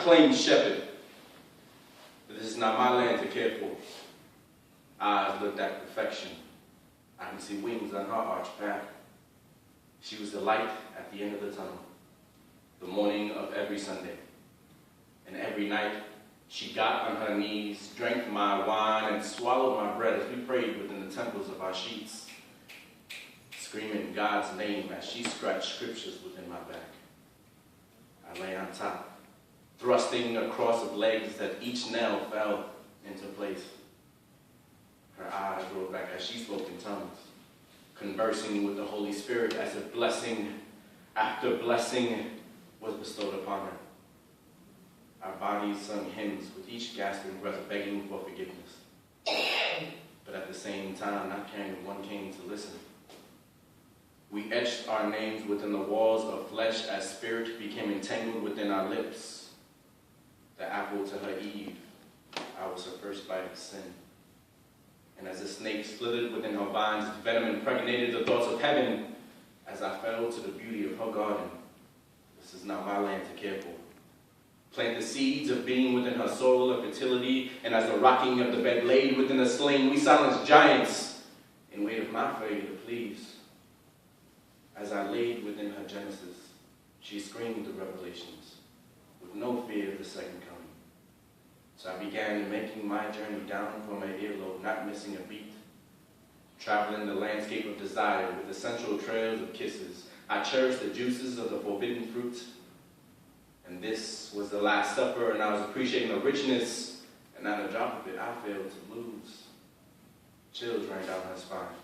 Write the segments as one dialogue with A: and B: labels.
A: claim shepherd. This is not my land to care for. Eyes looked at perfection. I can see wings on her arched back. She was the light at the end of the tunnel, the morning of every Sunday. And every night, she got on her knees, drank my wine, and swallowed my bread as we prayed within the temples of our sheets, screaming God's name as she scratched scriptures within my back. I lay on top, thrusting a cross of legs that each nail fell into place. Her eyes rolled back as she spoke in tongues, conversing with the Holy Spirit as if blessing after blessing was bestowed upon her. Our bodies sung hymns with each gasping breath begging for forgiveness. But at the same time, not caring one came to listen. We etched our names within the walls of flesh as spirit became entangled within our lips. The apple to her Eve, I was her first bite of sin. And as the snake slithered within her vines, its venom impregnated the thoughts of heaven as I fell to the beauty of her garden. This is not my land to care for. Plant the seeds of being within her soul of fertility, and as the rocking of the bed laid within the sling, we silenced giants in wait of my failure to please. As I laid within her genesis, she screamed the revelations with no fear of the second coming. So I began making my journey down from my earlobe, not missing a beat, traveling the landscape of desire with the central trails of kisses. I cherished the juices of the forbidden fruit. And this was the Last Supper, and I was appreciating the richness, and not a drop of it I failed to lose. Chills ran down her spine.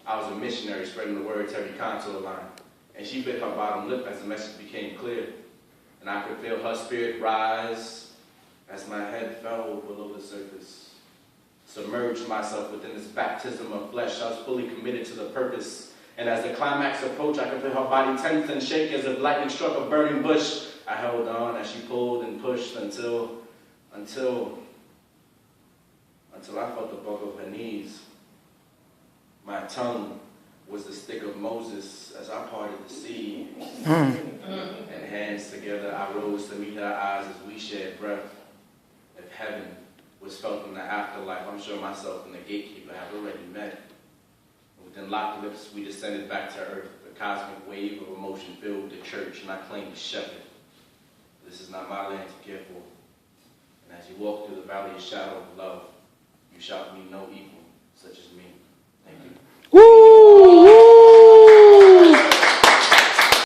A: I was a missionary spreading the word to every contour line, and she bit her bottom lip as the message became clear, and I could feel her spirit rise as my head fell below the surface. Submerged myself within this baptism of flesh. I was fully committed to the purpose, and as the climax approached, I could feel her body tense and shake as if lightning struck a burning bush. I held on as she pulled and pushed until I felt the bug of her knees. My tongue was the stick of Moses as I parted the sea. And hands together I rose to meet her eyes as we shared breath. If heaven was felt in the afterlife, I'm sure myself and the gatekeeper have already met. Within locked lips, we descended back to earth. The cosmic wave of emotion filled the church, and I claimed shepherd. This is not my land to care for. And as you walk through the valley of shadow of love, you shall meet no evil such as me. Thank you. Woo!